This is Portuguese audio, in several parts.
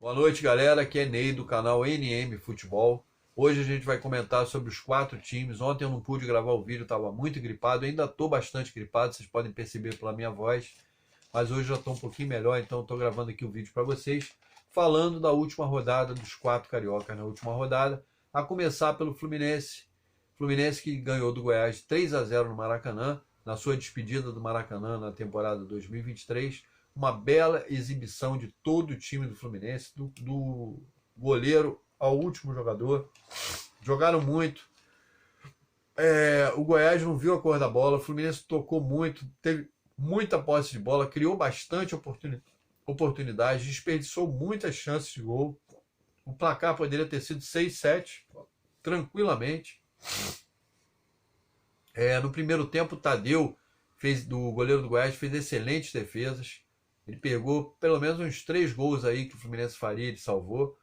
Boa noite, galera. Aqui é Ney do canal NM Futebol. Hoje a gente vai comentar sobre os 4 times. Ontem eu não pude gravar o vídeo, estava muito gripado. Ainda estou bastante gripado, vocês podem perceber pela minha voz. Mas hoje já estou um pouquinho melhor, então estou gravando aqui o vídeo para vocês, falando da última rodada dos 4 cariocas na última rodada. A começar pelo Fluminense. Fluminense que ganhou do Goiás 3-0 no Maracanã, na sua despedida do Maracanã na temporada 2023. Uma bela exibição de todo o time do Fluminense, do goleiro ao último jogador. Jogaram muito. O Goiás não viu a cor da bola, o Fluminense tocou muito, teve muita posse de bola, criou bastante oportunidades, desperdiçou muitas chances de gol. O placar poderia ter sido 6-7, tranquilamente. No primeiro tempo, o Tadeu, do goleiro do Goiás, fez excelentes defesas. Ele pegou pelo menos uns 3 gols aí que o Fluminense faria, ele salvou.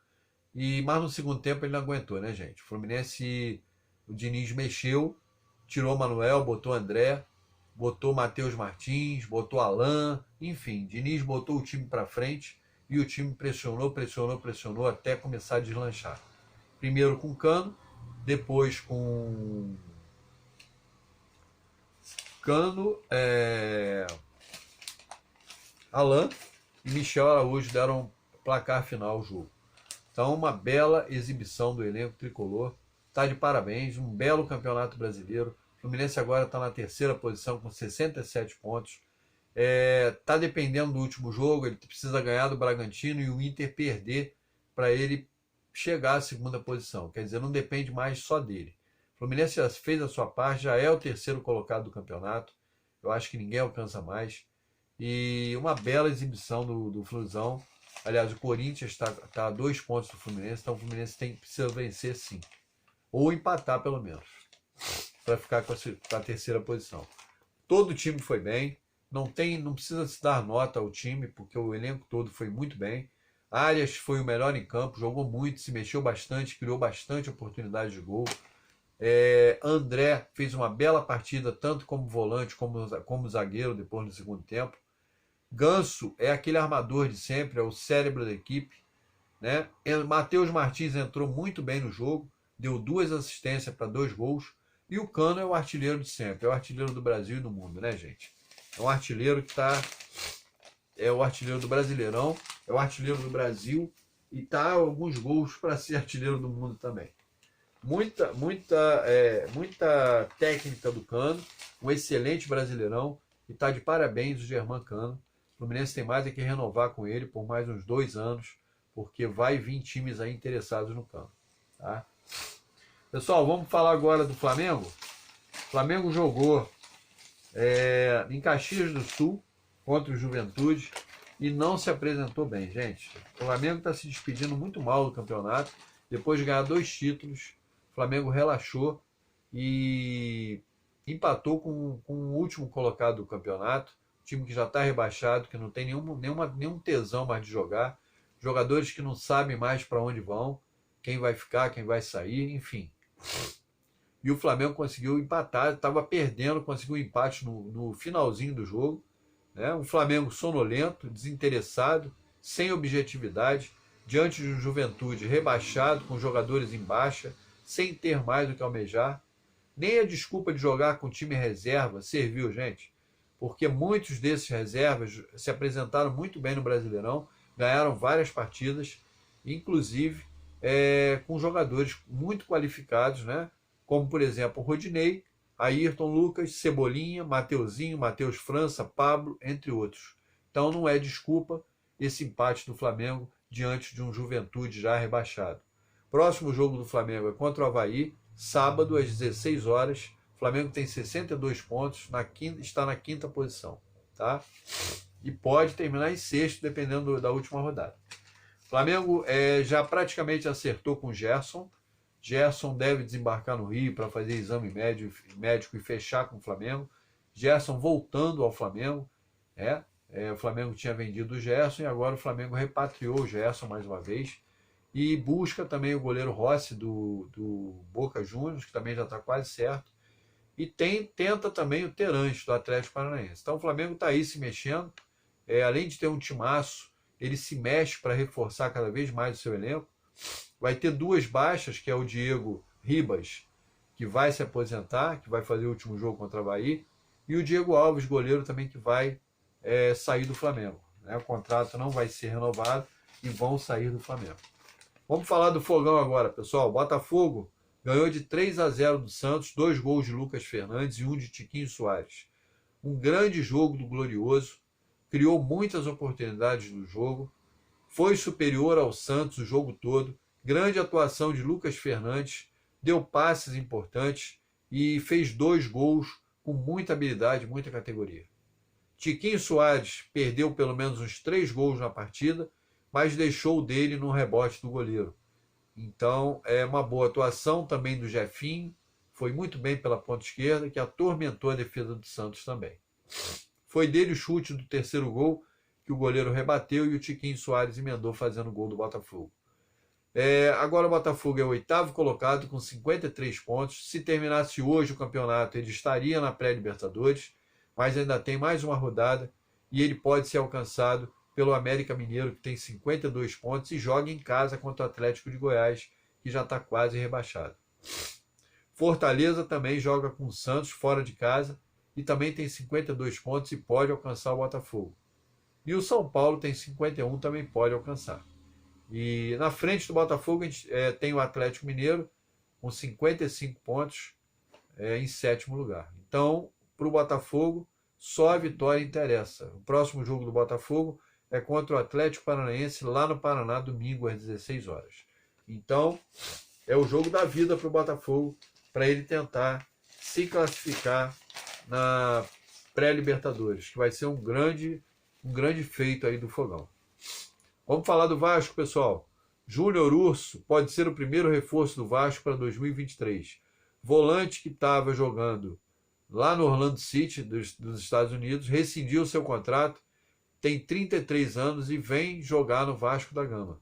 Mas no segundo tempo ele não aguentou, né, gente? O Diniz mexeu, tirou o Manuel, botou o André, botou o Matheus Martins, botou o Alan, enfim, Diniz botou o time para frente e o time pressionou até começar a deslanchar. Primeiro com Cano, depois com Cano, Alan e Michel Araújo deram placar final ao jogo. Então, uma bela exibição do elenco tricolor. Está de parabéns, um belo campeonato brasileiro. O Fluminense agora está na terceira posição com 67 pontos. Está dependendo do último jogo, ele precisa ganhar do Bragantino e o Inter perder para ele chegar à segunda posição. Quer dizer, não depende mais só dele. O Fluminense já fez a sua parte, já é o terceiro colocado do campeonato. Eu acho que ninguém alcança mais. E uma bela exibição do Flusão. Aliás, o Corinthians está a 2 pontos do Fluminense, então o Fluminense precisa vencer sim. Ou empatar pelo menos, para ficar com a terceira posição. Todo o time foi bem, não precisa se dar nota ao time, porque o elenco todo foi muito bem. Arias foi o melhor em campo, jogou muito, se mexeu bastante, criou bastante oportunidade de gol. André fez uma bela partida, tanto como volante como zagueiro, depois no segundo tempo. Ganso é aquele armador de sempre, é o cérebro da equipe, né? Matheus Martins entrou muito bem no jogo, deu 2 assistências para 2 gols. E o Cano é o artilheiro de sempre, é o artilheiro do Brasil e do mundo, né, gente? É um artilheiro é o artilheiro do Brasileirão, é o artilheiro do Brasil e tá alguns gols para ser artilheiro do mundo também. Muita técnica do Cano, um excelente Brasileirão e tá de parabéns o Germán Cano. O Fluminense tem mais é que renovar com ele por mais uns 2 anos, porque vai vir times aí interessados no Cano. Tá? Pessoal, vamos falar agora do Flamengo. O Flamengo jogou em Caxias do Sul contra o Juventude e não se apresentou bem, gente. O Flamengo está se despedindo muito mal do campeonato. Depois de ganhar 2 títulos, o Flamengo relaxou e empatou com o último colocado do campeonato. Time que já está rebaixado, que não tem nenhum tesão mais de jogar. Jogadores que não sabem mais para onde vão, quem vai ficar, quem vai sair, enfim. E o Flamengo conseguiu empatar, estava perdendo, conseguiu um empate no finalzinho do jogo. Né? Um Flamengo sonolento, desinteressado, sem objetividade, diante de um Juventude rebaixado, com jogadores em baixa, sem ter mais do que almejar. Nem a desculpa de jogar com time reserva serviu, gente, porque muitos desses reservas se apresentaram muito bem no Brasileirão, ganharam várias partidas, inclusive com jogadores muito qualificados, né? Como, por exemplo, o Rodinei, Ayrton Lucas, Cebolinha, Mateuzinho, Matheus França, Pablo, entre outros. Então não é desculpa esse empate do Flamengo diante de um Juventude já rebaixado. Próximo jogo do Flamengo é contra o Avaí, sábado às 16 horas. O Flamengo tem 62 pontos, está na 5ª posição. Tá? E pode terminar em 6º, dependendo da última rodada. O Flamengo já praticamente acertou com o Gerson. Gerson deve desembarcar no Rio para fazer exame médico e fechar com o Flamengo. Gerson voltando ao Flamengo. O Flamengo tinha vendido o Gerson e agora o Flamengo repatriou o Gerson mais uma vez. E busca também o goleiro Rossi do Boca Juniors, que também já está quase certo. E tenta também o Terãs, do Atlético Paranaense. Então o Flamengo está aí se mexendo. Além de ter um timaço ele se mexe para reforçar cada vez mais o seu elenco. Vai ter duas baixas, que é o Diego Ribas, que vai se aposentar, que vai fazer o último jogo contra a Bahia, e o Diego Alves, goleiro, também que vai sair do Flamengo. O contrato não vai ser renovado e vão sair do Flamengo. Vamos falar do Fogão agora, pessoal. Botafogo ganhou de 3-0 do Santos, 2 gols de Lucas Fernandes e 1 de Tiquinho Soares. Um grande jogo do Glorioso, criou muitas oportunidades no jogo, foi superior ao Santos o jogo todo, grande atuação de Lucas Fernandes, deu passes importantes e fez 2 gols com muita habilidade, muita categoria. Tiquinho Soares perdeu pelo menos uns 3 gols na partida, mas deixou dele no rebote do goleiro. Então, é uma boa atuação também do Jefinho, foi muito bem pela ponta esquerda, que atormentou a defesa do Santos também. Foi dele o chute do terceiro gol, que o goleiro rebateu e o Tiquinho Soares emendou fazendo o gol do Botafogo. Agora o Botafogo é o 8º colocado com 53 pontos. Se terminasse hoje o campeonato, ele estaria na pré-Libertadores, mas ainda tem mais uma rodada e ele pode ser alcançado pelo América Mineiro, que tem 52 pontos e joga em casa contra o Atlético de Goiás, que já está quase rebaixado. Fortaleza também joga com o Santos fora de casa e também tem 52 pontos e pode alcançar o Botafogo. E o São Paulo tem 51, também pode alcançar. E na frente do Botafogo a gente, tem o Atlético Mineiro com 55 pontos em 7º lugar. Então, para o Botafogo, só a vitória interessa. O próximo jogo do Botafogo é contra o Atlético Paranaense lá no Paraná, domingo às 16 horas. Então, é o jogo da vida para o Botafogo, para ele tentar se classificar na pré-Libertadores, que vai ser um grande feito aí do Fogão. Vamos falar do Vasco, pessoal. Júnior Urso pode ser o primeiro reforço do Vasco para 2023. Volante que estava jogando lá no Orlando City, dos Estados Unidos, rescindiu seu contrato, tem 33 anos e vem jogar no Vasco da Gama.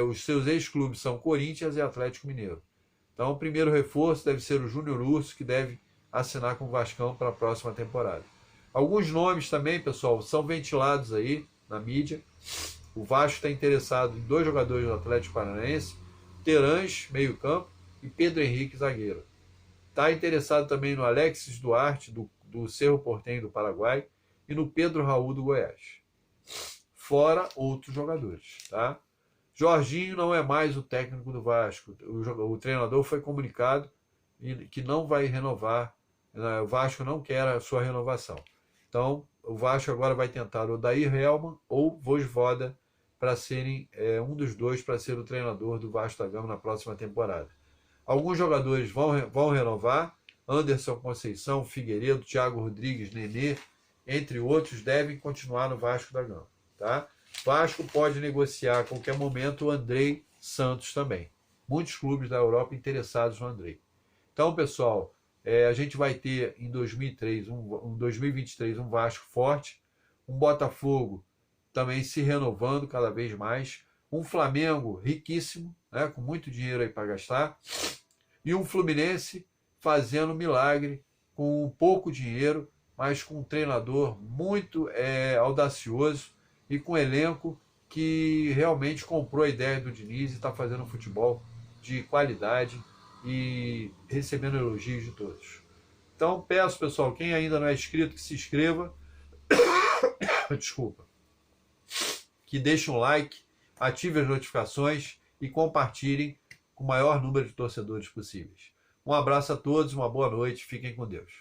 Os seus ex-clubes são Corinthians e Atlético Mineiro. Então, o primeiro reforço deve ser o Júnior Urso, que deve assinar com o Vascão para a próxima temporada. Alguns nomes também, pessoal, são ventilados aí na mídia. O Vasco está interessado em 2 jogadores do Atlético Paranaense, Terãs, meio campo, e Pedro Henrique, zagueiro. Está interessado também no Alexis Duarte, do Cerro Porteño do Paraguai, e no Pedro Raul do Goiás. Fora outros jogadores, tá? Jorginho não é mais o técnico do Vasco. O treinador foi comunicado que não vai renovar. O Vasco não quer a sua renovação. Então, o Vasco agora vai tentar o Odair Hellmann ou Vojvoda para serem um dos dois para ser o treinador do Vasco da Gama na próxima temporada. Alguns jogadores vão renovar. Anderson Conceição, Figueiredo, Thiago Rodrigues, Nenê, entre outros, devem continuar no Vasco da Gama. Tá? Vasco pode negociar a qualquer momento o Andrei Santos também. Muitos clubes da Europa interessados no Andrei. Então, pessoal, a gente vai ter em 2023 um Vasco forte, um Botafogo também se renovando cada vez mais, um Flamengo riquíssimo, né, com muito dinheiro aí para gastar, e um Fluminense fazendo milagre com pouco dinheiro, mas com um treinador muito audacioso e com um elenco que realmente comprou a ideia do Diniz e está fazendo um futebol de qualidade e recebendo elogios de todos. Então peço, pessoal, quem ainda não é inscrito, que se inscreva, desculpa, que deixe um like, ative as notificações e compartilhem com o maior número de torcedores possíveis. Um abraço a todos, uma boa noite, fiquem com Deus.